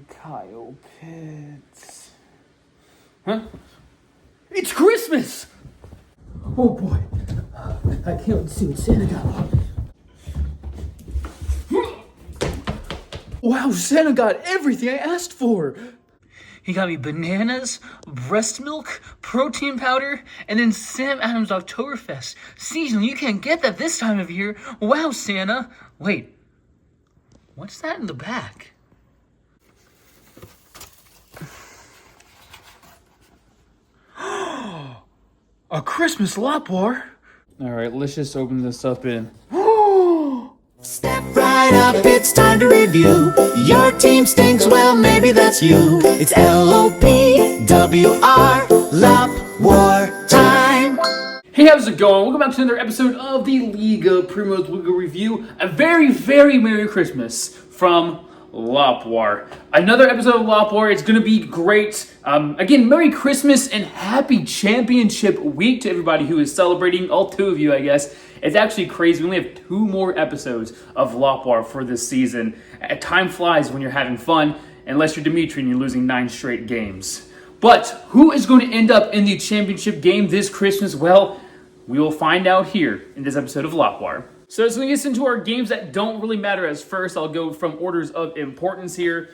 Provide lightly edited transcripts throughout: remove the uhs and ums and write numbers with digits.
Kyle Pitts. Huh? It's Christmas! Oh boy. I can't wait to see what Santa got. Wow, Santa got everything I asked for. He got me bananas, breast milk, protein powder, and then Sam Adams Oktoberfest. Seasonal, you can't get that this time of year. Wow, Santa. Wait, what's that in the back? A Christmas lot bar. All right, let's just open this up in. Step right up, it's time to review. Your team stinks, well, maybe that's you. It's LOPWR, Lop War Time. Hey, how's it going? Welcome back to another episode of the Liga Primos Liga Review. A very, very Merry Christmas from Lopwar. Another episode of Lopwar. It's going to be great. Again, Merry Christmas and Happy Championship Week to everybody who is celebrating. All two of you, I guess. It's actually crazy. We only have 2 more episodes of Lopwar for this season. Time flies when you're having fun, unless you're Dimitri and you're losing 9 straight games. But who is going to end up in the championship game this Christmas? Well, we will find out here in this episode of Lopwar. So as we get into our games that don't really matter as first, I'll go from orders of importance here.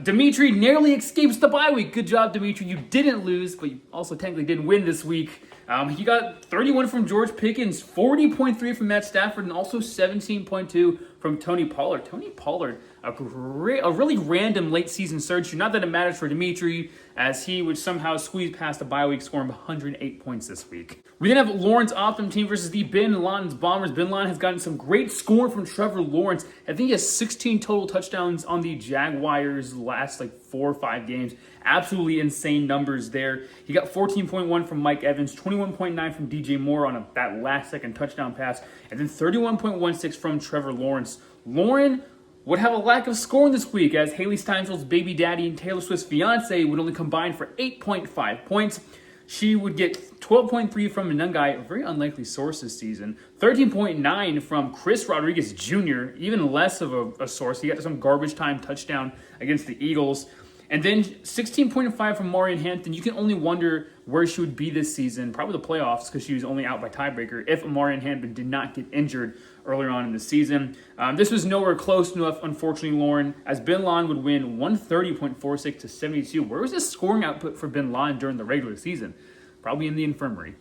Dimitri narrowly escapes the bye week. Good job, Dimitri. You didn't lose, but you also technically didn't win this week. He got 31 from George Pickens, 40.3 from Matt Stafford, and also 17.2 from Tony Pollard. Tony Pollard, a really random late season surge. Not that it matters for Dimitri, as he would somehow squeeze past the bye week, scoring 108 points this week. We then have Lawrence Optum team versus the Bin Laden's Bombers. Bin Laden has gotten some great scoring from Trevor Lawrence. I think he has 16 total touchdowns on the Jaguars' last 4 or 5 games. Absolutely insane numbers there. He got 14.1 from Mike Evans, 21.9 from DJ Moore on that last second touchdown pass, and then 31.16 from Trevor Lawrence. Lauren would have a lack of scoring this week, as Haley Steinfeld's baby daddy and Taylor Swift's fiance would only combine for 8.5 points. She would get 12.3 from Nungai, a very unlikely source this season. 13.9 from Chris Rodriguez Jr., even less of a source. He got some garbage time touchdown against the Eagles. And then 16.5 from Marion Hampton. You can only wonder where she would be this season, probably the playoffs, because she was only out by tiebreaker, if Marion Hampton did not get injured earlier on in the season. This was nowhere close enough, unfortunately, Lauren, as Bin Laden would win 130.46 to 72. Where was this scoring output for Bin Laden during the regular season? Probably in the infirmary.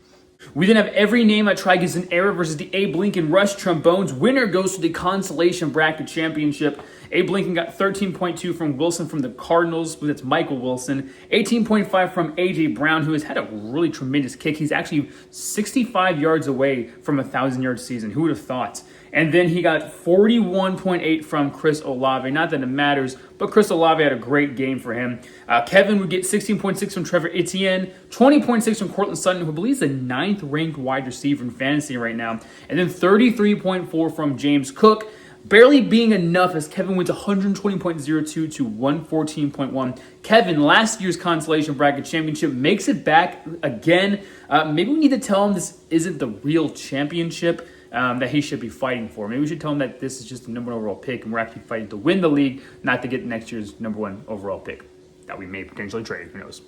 We then have every name I try gets an error versus the Abe Lincoln Rush Trombones. Winner goes to the Consolation Bracket Championship. Abe Lincoln got 13.2 from Wilson from the Cardinals, that's Michael Wilson. 18.5 from A.J. Brown, who has had a really tremendous kick. He's actually 65 yards away from a 1,000-yard season. Who would have thought? And then he got 41.8 from Chris Olave. Not that it matters, but Chris Olave had a great game for him. Kevin would get 16.6 from Trevor Etienne, 20.6 from Cortland Sutton, who I believe is the 9th-ranked wide receiver in fantasy right now, and then 33.4 from James Cook. Barely being enough as Kevin wins 120.02 to 114.1. Kevin, last year's Consolation Bracket Championship, makes it back again. Maybe we need to tell him this isn't the real championship that he should be fighting for. Maybe we should tell him that this is just the number 1 overall pick and we're actually fighting to win the league, not to get next year's number 1 overall pick that we may potentially trade. Who knows?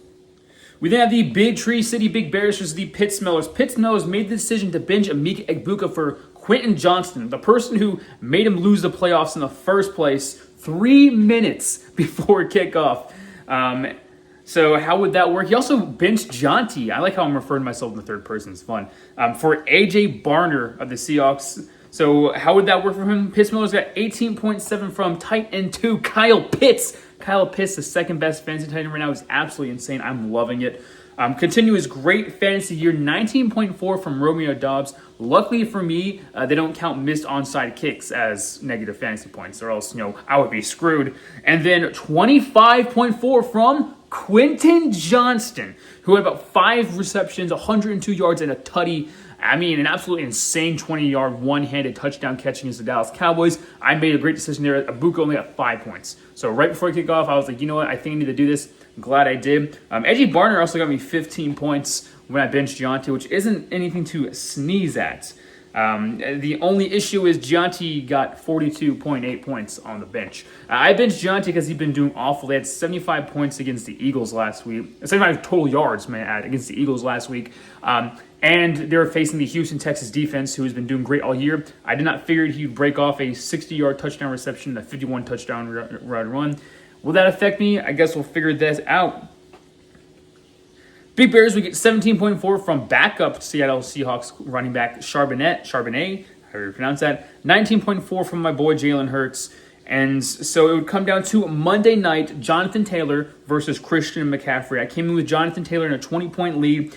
We then have the Big Tree City Big Bears versus the Pitt Smellers. Pitt Smellers made the decision to bench Amika Egbuka for Quentin Johnston, the person who made him lose the playoffs in the first place 3 minutes before kickoff. So how would that work? He also benched Jonty. I like how I'm referring to myself in the third person. It's fun. For A.J. Barner of the Seahawks. So how would that work for him? Pitt Smellers got 18.7 from tight end 2, Kyle Pitts. Kyle Pitts, the second best fantasy tight end right now, is absolutely insane. I'm loving it. Continue his great fantasy year, 19.4 from Romeo Dobbs. Luckily for me, they don't count missed onside kicks as negative fantasy points, or else, I would be screwed. And then 25.4 from Quentin Johnston, who had about 5 receptions, 102 yards, and a tutty. I mean, an absolutely insane 20-yard one-handed touchdown catch against the Dallas Cowboys. I made a great decision there. Abuka only got 5 points. So right before kickoff, I was like, you know what? I think I need to do this. I'm glad I did. Edgy Barner also got me 15 points when I benched Jonte, which isn't anything to sneeze at. The only issue is Gianti got 42.8 points on the bench. I benched Gianti because he's been doing awful. They had 75 points against the Eagles last week. 75 total yards, may I add, against the Eagles last week. And they were facing the Houston Texas defense, who has been doing great all year. I did not figure he'd break off a 60-yard touchdown reception, a 51 touchdown run. Will that affect me? I guess we'll figure this out. Big Bears, we get 17.4 from backup Seattle Seahawks running back Charbonnet, however you pronounce that. 19.4 from my boy Jalen Hurts. And so it would come down to Monday night, Jonathan Taylor versus Christian McCaffrey. I came in with Jonathan Taylor in a 20-point lead,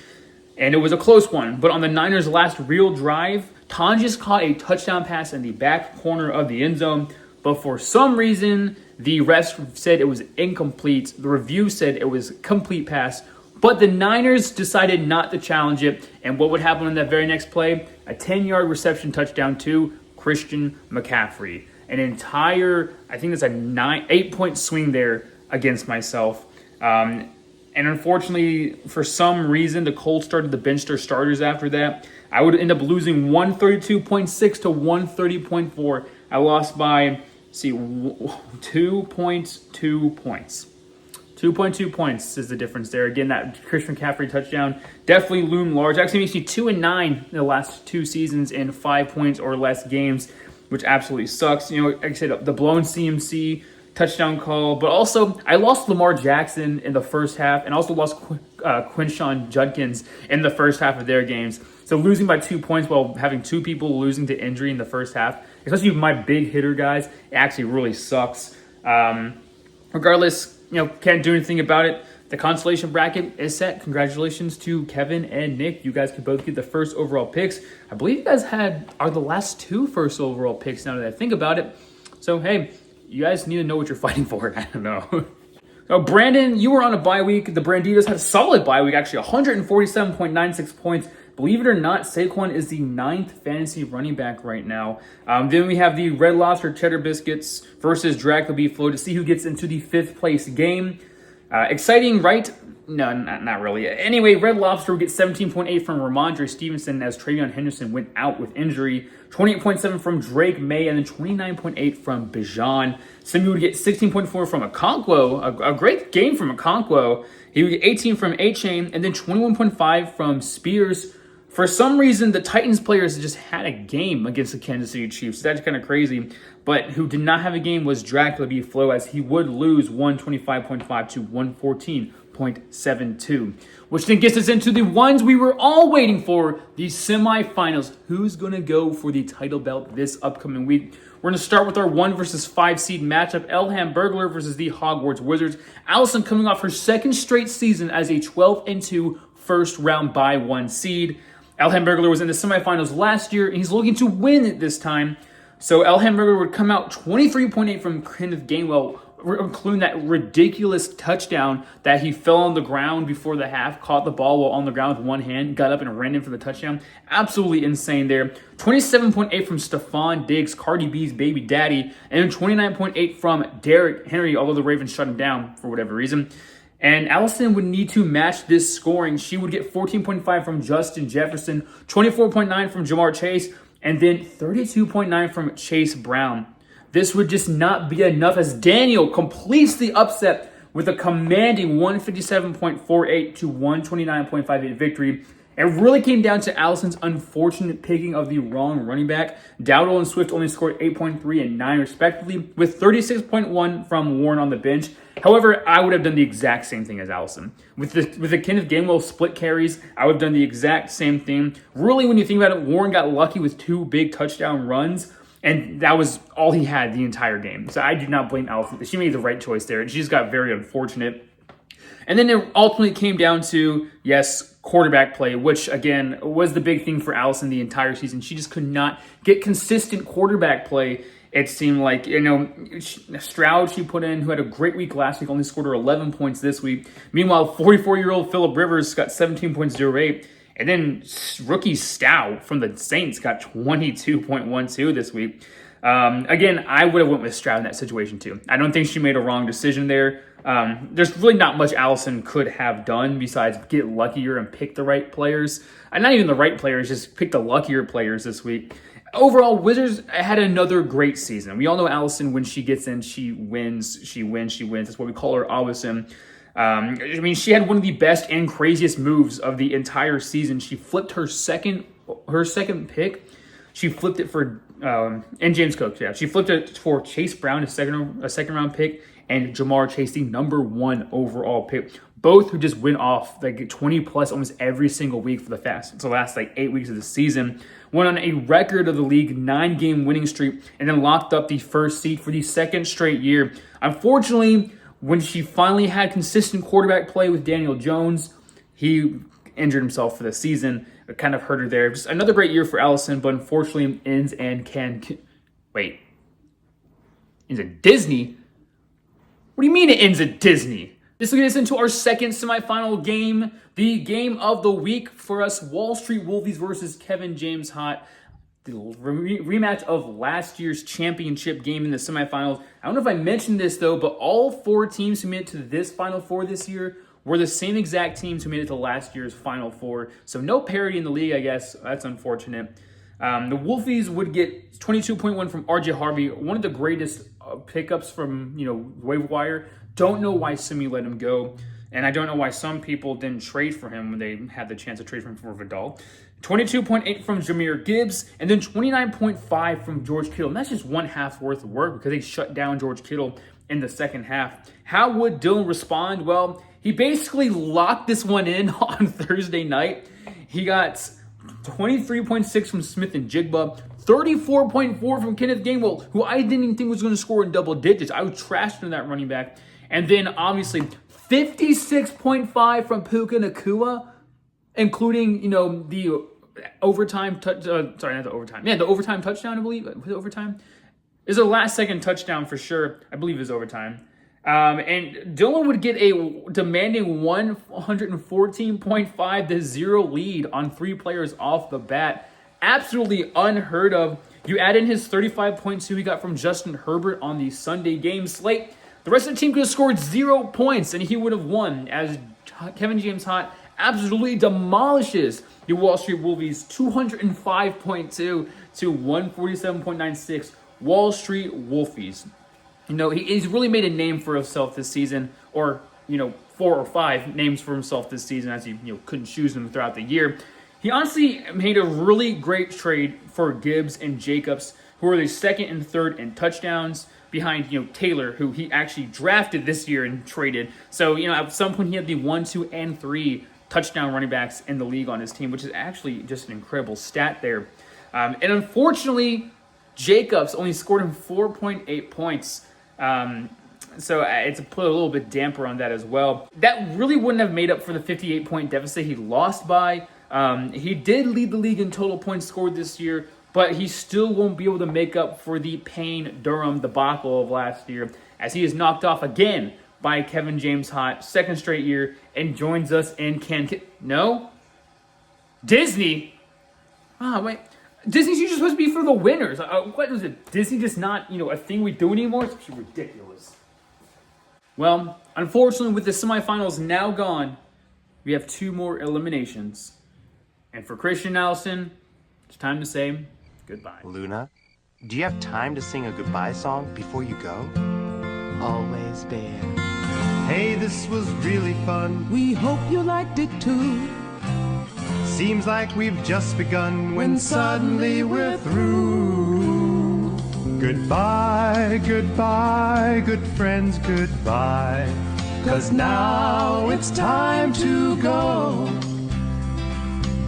and it was a close one. But on the Niners' last real drive, Tonjes caught a touchdown pass in the back corner of the end zone. But for some reason, the refs said it was incomplete. The review said it was complete pass. But the Niners decided not to challenge it. And what would happen on that very next play? A 10-yard reception touchdown to Christian McCaffrey. An entire, I think it's a 8-point swing there against myself. And unfortunately, for some reason, the Colts started to bench their starters after that. I would end up losing 132.6 to 130.4. I lost by, 2.2 points. 2.2 points is the difference there. Again, that Christian McCaffrey touchdown definitely loomed large. Actually makes me 2-9 in the last 2 seasons in 5 points or less games, which absolutely sucks. Like I said, the blown CMC touchdown call, but also I lost Lamar Jackson in the first half and also lost Quinshon Judkins in the first half of their games. So losing by 2 points while having 2 people losing to injury in the first half, especially my big hitter guys, it actually really sucks. Regardless, can't do anything about it. The consolation bracket is set. Congratulations to Kevin and Nick. You guys could both get the first overall picks. I believe you guys are the last 2 first overall picks now that I think about it. So, hey, you guys need to know what you're fighting for. I don't know. So, Brandon, you were on a bye week. The Branditos had a solid bye week, actually, 147.96 points. Believe it or not, Saquon is the 9th fantasy running back right now. Then we have the Red Lobster Cheddar Biscuits versus Dracula Beef Flow to see who gets into the 5th place game. Exciting, right? No, not really. Anyway, Red Lobster would get 17.8 from Ramondre Stevenson as Travion Henderson went out with injury. 28.7 from Drake May, and then 29.8 from Bijan. Simi would get 16.4 from Okonkwo, a great game from Okonkwo. He would get 18 from A-Chain, and then 21.5 from Spears. For some reason, the Titans players just had a game against the Kansas City Chiefs. That's kind of crazy. But who did not have a game was Dracula B. Flow, as he would lose 125.5 to 114.72. Which then gets us into the ones we were all waiting for, the semifinals. Who's going to go for the title belt this upcoming week? We're going to start with our 1 versus 5 seed matchup. Elham Burglar versus the Hogwarts Wizards. Allison coming off her 2nd straight season as a 12-2 first round bye 1 seed. Elham Burglar was in the semifinals last year, and he's looking to win it this time. So Elham Burglar would come out 23.8 from Kenneth Gainwell, including that ridiculous touchdown that he fell on the ground before the half, caught the ball while on the ground with one hand, got up and ran in for the touchdown. Absolutely insane there. 27.8 from Stephon Diggs, Cardi B's baby daddy, and then 29.8 from Derrick Henry, although the Ravens shut him down for whatever reason. And Allison would need to match this scoring. She would get 14.5 from Justin Jefferson, 24.9 from Jamar Chase, and then 32.9 from Chase Brown. This would just not be enough as Daniel completes the upset with a commanding 157.48 to 129.58 victory. It really came down to Allison's unfortunate picking of the wrong running back. Dowdle and Swift only scored 8.3 and 9 respectively, with 36.1 from Warren on the bench. However, I would have done the exact same thing as Allison. With the Kenneth Gainwell split carries, I would have done the exact same thing. Really, when you think about it, Warren got lucky with 2 big touchdown runs, and that was all he had the entire game. So I do not blame Allison. She made the right choice there, and she just got very unfortunate. And then it ultimately came down to, yes, quarterback play, which, again, was the big thing for Allison the entire season. She just could not get consistent quarterback play. It seemed like, Stroud she put in, who had a great week last week, only scored her 11 points this week. Meanwhile, 44-year-old Phillip Rivers got 17.08. And then rookie Stout from the Saints got 22.12 this week. Again, I would have went with Stroud in that situation too. I don't think she made a wrong decision there. There's really not much Allison could have done besides get luckier and pick the right players. And not even the right players, just pick the luckier players this week. Overall, Wizards had another great season. We all know Allison, when she gets in, she wins, she wins, she wins. That's what we call her Allison. I mean, she had one of the best and craziest moves of the entire season. She flipped her second pick. She flipped it for and James Cook. Yeah, she flipped it for Chase Brown, a second round pick, and Jamar Chase, the number 1 overall pick. Both who just went off like 20 plus almost every single week for the last like 8 weeks of the season. Went on a record of the league 9-game winning streak, and then locked up the first seed for the second straight year. Unfortunately, when she finally had consistent quarterback play with Daniel Jones, he injured himself for the season. It kind of hurt her there. Just another great year for Allison, but unfortunately ends at Disney? What do you mean it ends at Disney? This will get us into our second semifinal game, the game of the week for us, Wall Street Wolfies versus Kevin James Hot. The rematch of last year's championship game in the semifinals. I don't know if I mentioned this though, but all 4 teams who made it to this Final Four this year were the same exact teams who made it to last year's Final Four. So no parity in the league, I guess. That's unfortunate. The Wolfies would get 22.1 from RJ Harvey, one of the greatest pickups from waiver wire. Don't know why Simi let him go, and I don't know why some people didn't trade for him when they had the chance to trade for him for Vidal. 22.8 from Jahmyr Gibbs, and then 29.5 from George Kittle. And that's just one half worth of work because they shut down George Kittle in the second half. How would Dylan respond? Well, he basically locked this one in on Thursday night. He got 23.6 from Smith and Jigba, 34.4 from Kenneth Gainwell, who I didn't even think was going to score in double digits. I was trashed in that running back. And then obviously 56.5 from Puka Nacua, including the overtime the overtime touchdown. I believe was it overtime. Is a last second touchdown for sure. I believe it was overtime. And Dylan would get a demanding 114.5 to 0 lead on 3 players off the bat. Absolutely unheard of. You add in his 35 points who he got from Justin Herbert on the Sunday game slate. The rest of the team could have scored 0 points and he would have won, as Kevin James Hot absolutely demolishes the Wall Street Wolfies 205.2 to 147.96. Wall Street Wolfies. He's really made a name for himself this season, or 4 or 5 names for himself this season, as he couldn't choose them throughout the year. He honestly made a really great trade for Gibbs and Jacobs, who are the second and third in touchdowns behind Taylor, who he actually drafted this year and traded. So at some point he had the 1, 2, and 3 touchdown running backs in the league on his team, which is actually just an incredible stat there. And unfortunately, Jacobs only scored him 4.8 points. So it's put a little bit damper on that as well. That really wouldn't have made up for the 58-point deficit he lost by. He did lead the league in total points scored this year, but he still won't be able to make up for the Payne-Durham debacle of last year, as he is knocked off again by Kevin James Hot, second straight year, and joins us in Disney? Wait. Disney's usually supposed to be for the winners. What was it? Disney just not, a thing we do anymore? It's actually ridiculous. Well, unfortunately, with the semifinals now gone, we have 2 more eliminations. And for Christian Allison, it's time to say goodbye. Luna, do you have time to sing a goodbye song before you go? Always Bear. Hey, this was really fun. We hope you liked it too. Seems like we've just begun when suddenly we're through. Goodbye, goodbye, good friends, goodbye. 'Cause now it's time to go.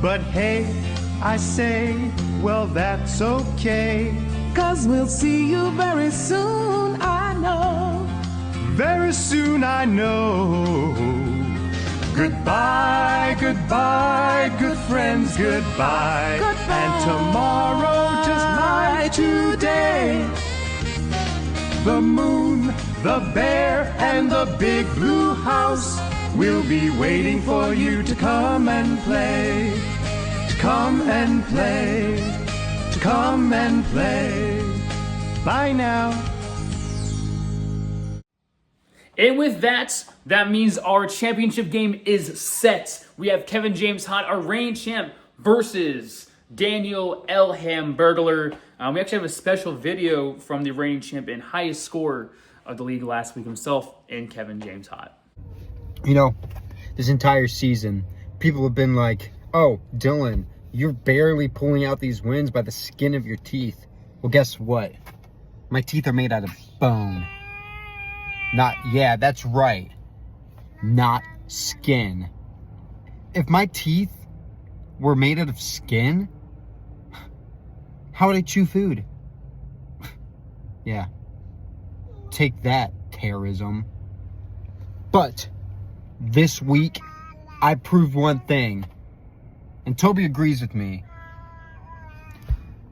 But hey, I say, well, that's okay. 'Cause we'll see you very soon, I know. Very soon, I know. Goodbye, goodbye, good friends, goodbye. Goodbye. And tomorrow, just like today, the moon, the bear, and the big blue house will be waiting for you to come and play. To come and play. To come and play. Bye now. And with that, that means our championship game is set. We have Kevin James Hot, our reigning champ, versus Daniel L. Hamburglar. We actually have a special video from the reigning champ and highest scorer of the league last week himself, in Kevin James Hot. You know, this entire season, people have been like, oh, Dylan, you're barely pulling out these wins by the skin of your teeth. Well, guess what? My teeth are made out of bone. Yeah, that's right. Not skin. If my teeth were made out of skin, how would I chew food? Yeah. Take that, terrorism. But this week, I proved one thing, and Toby agrees with me.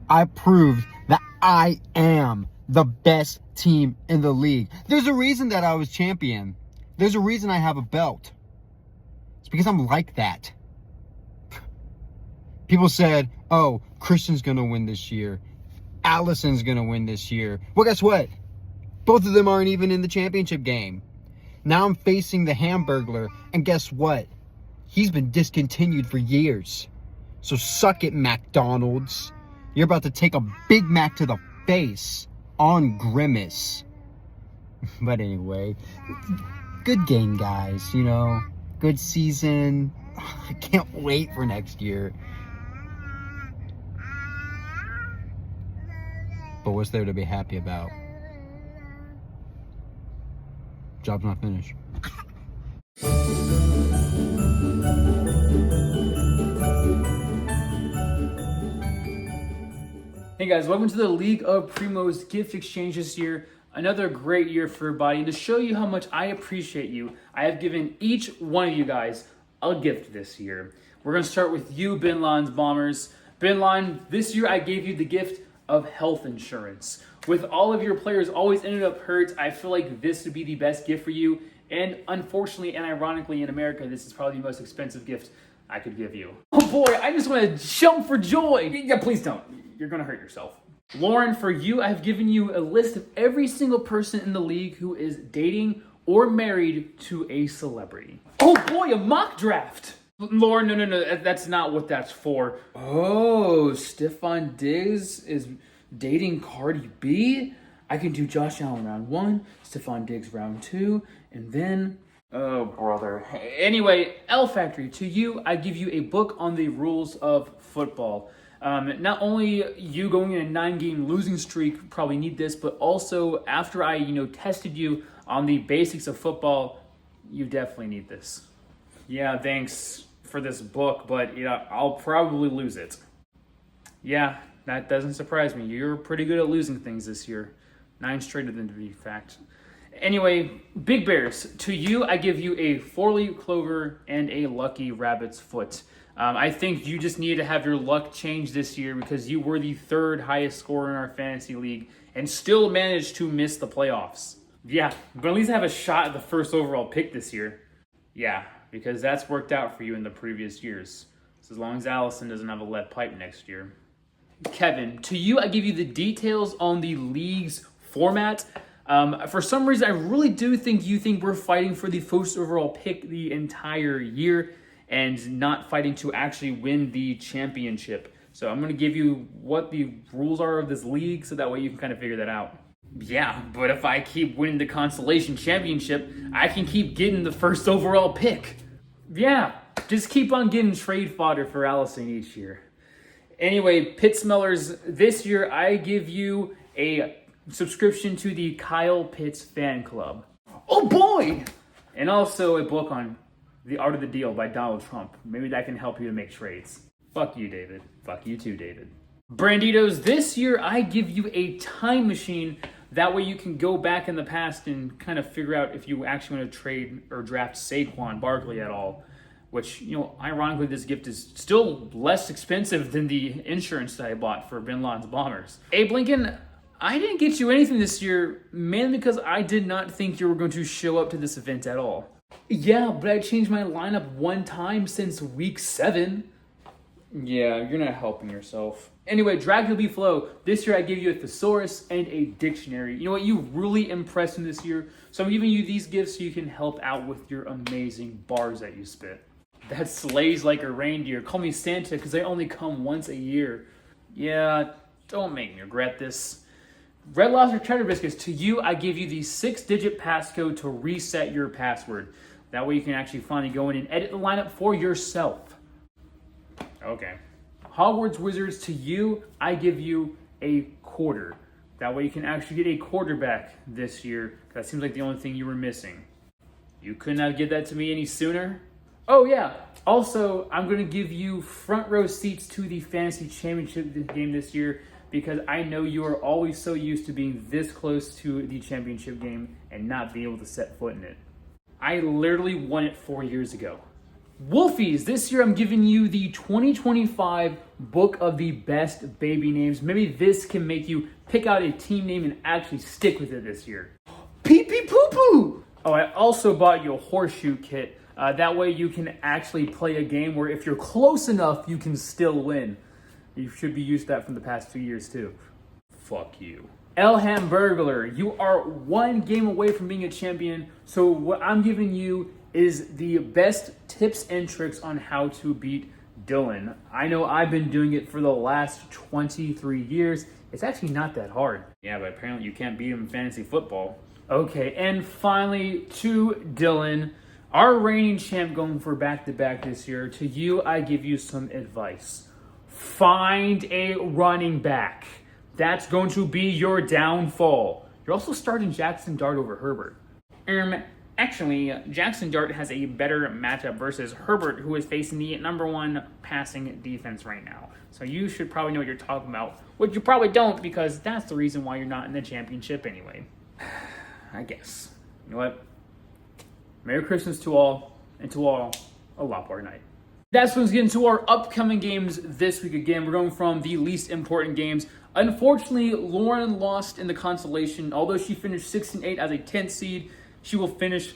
I proved that I am the best team in the league. There's a reason that I was champion. There's a reason I have a belt. It's because I'm like that. People said, oh, Christian's gonna win this year. Allison's gonna win this year. Well, guess what? Both of them aren't even in the championship game. Now I'm facing the Hamburglar, and guess what? He's been discontinued for years. So suck it, McDonald's. You're about to take a Big Mac to the face on Grimace. But anyway, good game, guys. You know, good season. I can't wait for next year. But what's there to be happy about? Job's not finished. Hey guys, welcome to the League of Primos gift exchange this year. Another great year for everybody. And to show you how much I appreciate you, I have given each one of you guys a gift this year. We're going to start with you, Bin Laden's Bombers. Bin Laden, this year I gave you the gift of health insurance. With all of your players always ended up hurt, I feel like this would be the best gift for you. And unfortunately and ironically in America, this is probably the most expensive gift I could give you. Oh boy, I just want to jump for joy. Yeah, please don't. You're going to hurt yourself. Lauren, for you, I've given you a list of every single person in the league who is dating or married to a celebrity. Oh boy, a mock draft. Lauren, no, that's not what that's for. Oh, Stefan Diggs is dating Cardi B? I can do Josh Allen round 1, Stefan Diggs round 2, and then... Oh, brother. Anyway, L Factory, to you, I give you a book on the rules of football. Not only you going in a 9-game losing streak probably need this, but also after I, tested you on the basics of football, you definitely need this. Yeah, thanks for this book, but I'll probably lose it. Yeah, that doesn't surprise me. You're pretty good at losing things this year. 9 straight of them, to be fact. Anyway, Big Bears, to you, I give you a 4-leaf clover and a lucky rabbit's foot. I think you just need to have your luck change this year because you were the 3rd highest scorer in our fantasy league and still managed to miss the playoffs. Yeah, but at least have a shot at the 1st overall pick this year. Yeah, because that's worked out for you in the previous years. So as long as Allison doesn't have a lead pipe next year. Kevin, to you, I give you the details on the league's format. For some reason, I really do think you think we're fighting for the 1st overall pick the entire year and not fighting to actually win the championship. So I'm going to give you what the rules are of this league so that way you can kind of figure that out. Yeah, but if I keep winning the consolation championship, I can keep getting the 1st overall pick. Yeah, just keep on getting trade fodder for Allison each year. Anyway, Pit Smellers, this year I give you a subscription to the Kyle Pitts fan club. Oh boy! And also a book on The Art of the Deal by Donald Trump. Maybe that can help you to make trades. Fuck you, David. Fuck you too, David. Branditos, this year I give you a time machine. That way you can go back in the past and kind of figure out if you actually want to trade or draft Saquon Barkley at all. Which, ironically, this gift is still less expensive than the insurance that I bought for Bin Laden's Bombers. Abe Lincoln, I didn't get you anything this year, mainly because I did not think you were going to show up to this event at all. Yeah, but I changed my lineup one time since week 7. Yeah, you're not helping yourself. Anyway, Dracula B Flow. This year I gave you a thesaurus and a dictionary. You know what? You really impressed me this year. So I'm giving you these gifts so you can help out with your amazing bars that you spit. That sleighs like a reindeer. Call me Santa because I only come once a year. Yeah, don't make me regret this. Red Lobster Cheddar Biscuits. To you, I give you the 6-digit passcode to reset your password. That way you can actually finally go in and edit the lineup for yourself. Okay. Hogwarts Wizards, to you, I give you a quarter. That way you can actually get a quarterback this year. That seems like the only thing you were missing. You could not give that to me any sooner? Oh yeah. Also, I'm going to give you front row seats to the fantasy championship game this year because I know you are always so used to being this close to the championship game and not being able to set foot in it. I literally won it 4 years ago. Wolfies, this year I'm giving you the 2025 book of the best baby names. Maybe this can make you pick out a team name and actually stick with it this year. Pee pee poo poo! Oh, I also bought you a horseshoe kit. That way you can actually play a game where if you're close enough, you can still win. You should be used to that from the past 2 years too. Fuck you. El Hamburglar, you are one game away from being a champion. So what I'm giving you is the best tips and tricks on how to beat Dylan. I know I've been doing it for the last 23 years. It's actually not that hard. Yeah, but apparently you can't beat him in fantasy football. Okay, and finally to Dylan, our reigning champ going for back-to-back this year. To you, I give you some advice. Find a running back. That's going to be your downfall. You're also starting Jackson Dart over Herbert. Actually, Jackson Dart has a better matchup versus Herbert, who is facing the #1 passing defense right now. So you should probably know what you're talking about, which you probably don't because that's the reason why you're not in the championship anyway. I guess. You know what? Merry Christmas to all, and to all, a Lopbar night. That's what's getting to our upcoming games this week again. We're going from the least important games. Unfortunately, Lauren lost in the consolation. Although she finished 6-8 as a 10th seed, she will finish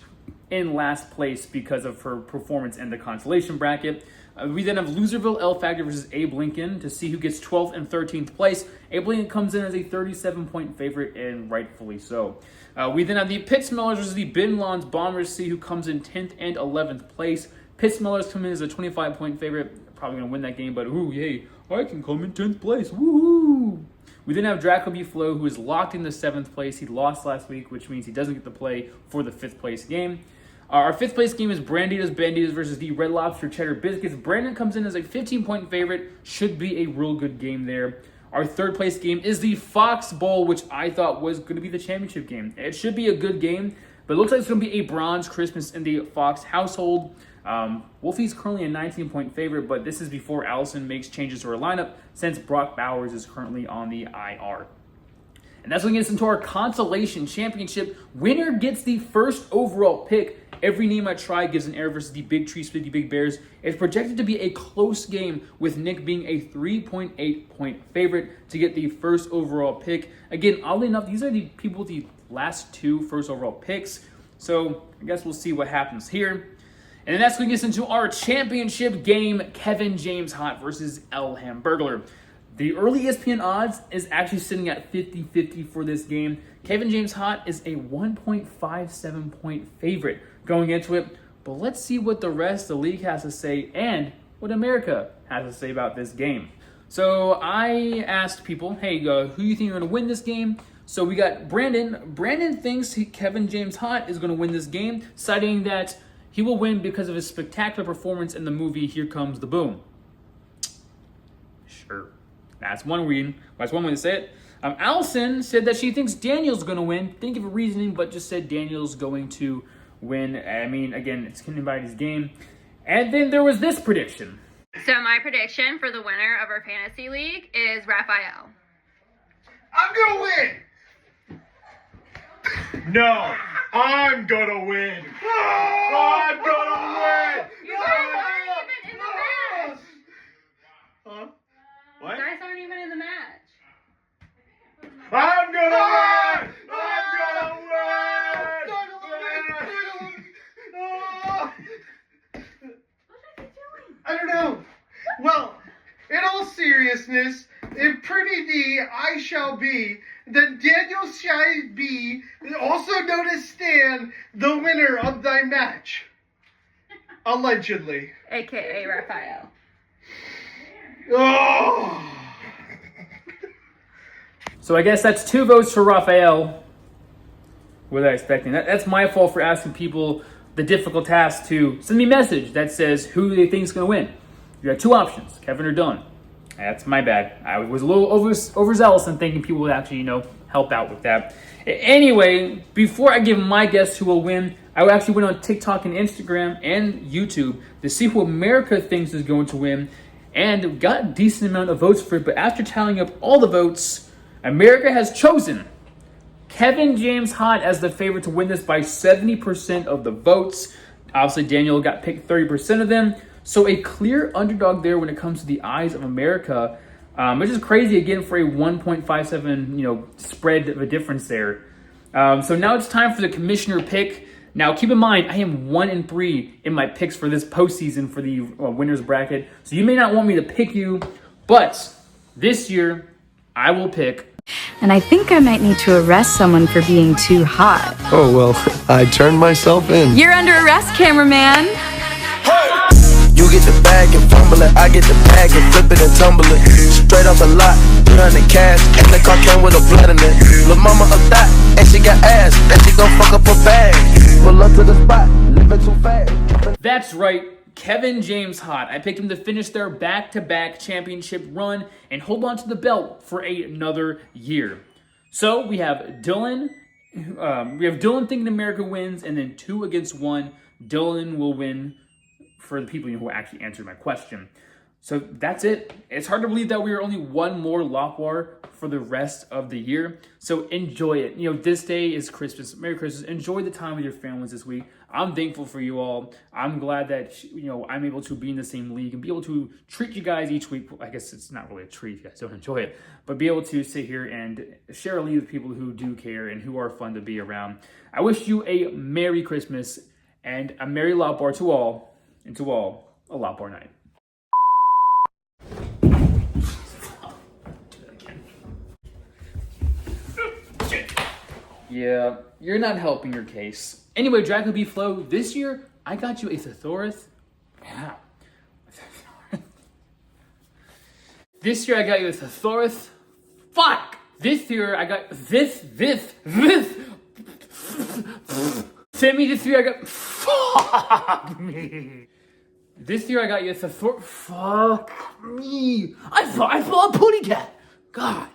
in last place because of her performance in the consolation bracket. We then have Loserville L Factor versus Abe Lincoln to see who gets 12th and 13th place. Abe Lincoln comes in as a 37-point favorite, and rightfully so. We then have the Pittsmellers versus the Bin Lawns Bombers to see who comes in 10th and 11th place. Pittsmellers come in as a 25-point favorite. Probably going to win that game, but ooh, yay, I can come in 10th place. Woohoo! We then have Dracula B Flow, who is locked in the 7th place. He lost last week, which means he doesn't get to play for the 5th place game. Our 5th place game is Branditas Banditas versus the Red Lobster Cheddar Biscuits. Brandon comes in as a 15-point favorite. Should be a real good game there. Our 3rd place game is the Fox Bowl, which I thought was going to be the championship game. It should be a good game, but it looks like it's going to be a bronze Christmas in the Fox household. Wolfie's currently a 19-point favorite, but this is before Allison makes changes to her lineup since Brock Bowers is currently on the IR. And that's what gets into our consolation championship. Winner gets the first overall pick. Every name I try gives an error versus the Big Tree Split, the Big Bears. It's projected to be a close game with Nick being a 3.8-point favorite to get the first overall pick. Again, oddly enough, these are the people with the last 2 first overall picks. So I guess we'll see what happens here. And that's going to get us into our championship game, Kevin James Hot versus El Hamburglar. The early ESPN odds is actually sitting at 50-50 for this game. Kevin James Hot is a 1.57-point favorite going into it. But let's see what the rest of the league has to say and what America has to say about this game. So I asked people, hey, who do you think are going to win this game? So we got Brandon. Brandon thinks Kevin James Hot is going to win this game, citing that he will win because of his spectacular performance in the movie Here Comes the Boom. Sure. That's one reason. That's one way to say it. Allison said that she thinks Daniel's going to win. Didn't give a reasoning, but just said Daniel's going to win. I mean, again, it's anybody's game. And then there was this prediction. So my prediction for the winner of our fantasy league is Raphael. I'm gonna win! No, I'm gonna win! I'm gonna win! You guys aren't even in the match! Huh? What? You guys aren't even in the match. I'm gonna win! I'm gonna win! What are you doing? I don't know. Well, seriousness, if Pretty D I shall be, then Daniel shall be, also known as Stan, the winner of thy match. Allegedly. AKA Raphael. Oh! So I guess that's 2 votes for Raphael. What was I expecting? That's my fault for asking people the difficult task to send me a message that says who they think is going to win. You got 2 options, Kevin or Dylan. That's my bad. I was a little overzealous in thinking people would actually, help out with that. Anyway, before I give my guess who will win, I actually went on TikTok and Instagram and YouTube to see who America thinks is going to win, and got a decent amount of votes for it. But after tallying up all the votes, America has chosen Kevin James Hott as the favorite to win this by 70% of the votes. Obviously, Daniel got picked 30% of them. So a clear underdog there when it comes to the eyes of America, which is crazy again for a 1.57 spread of a difference there. So now it's time for the commissioner pick. Now keep in mind, I am 1-3 in my picks for this postseason for the winners bracket. So you may not want me to pick you, but this year I will pick. And I think I might need to arrest someone for being too hot. Oh, well, I turned myself in. You're under arrest, cameraman. You get the bag and fumble it, I get the bag and flip it and tumble it. Straight off the lot, 300 cash, and the car came with a blood in it. Lil' mama a thot, and she got ass, and she gon' fuck up her bag. Pull up to the spot, living too fast. That's right, Kevin James Hott. I picked him to finish their back-to-back championship run and hold on to the belt for another year. So we have Dylan. Dylan thinking America wins, and then 2 against 1. Dylan will win for the people who actually answered my question. So that's it. It's hard to believe that we are only 1 more Lopwar for the rest of the year. So enjoy it. This day is Christmas. Merry Christmas. Enjoy the time with your families this week. I'm thankful for you all. I'm glad that I'm able to be in the same league and be able to treat you guys each week. I guess it's not really a treat if you guys don't enjoy it, but be able to sit here and share a league with people who do care and who are fun to be around. I wish you a Merry Christmas and a Merry Lopwar to all. And to all, a Lopwar night. Yeah, you're not helping your case. Anyway, Draco B Flow, this year I got you a Thesaurus. Yeah. This year I got you a Thesaurus. Fuck! This year I got this. Sammy, this year I got. Fuck me. This year I got you a Thesaurus. Fuck me. I saw a pony cat. God.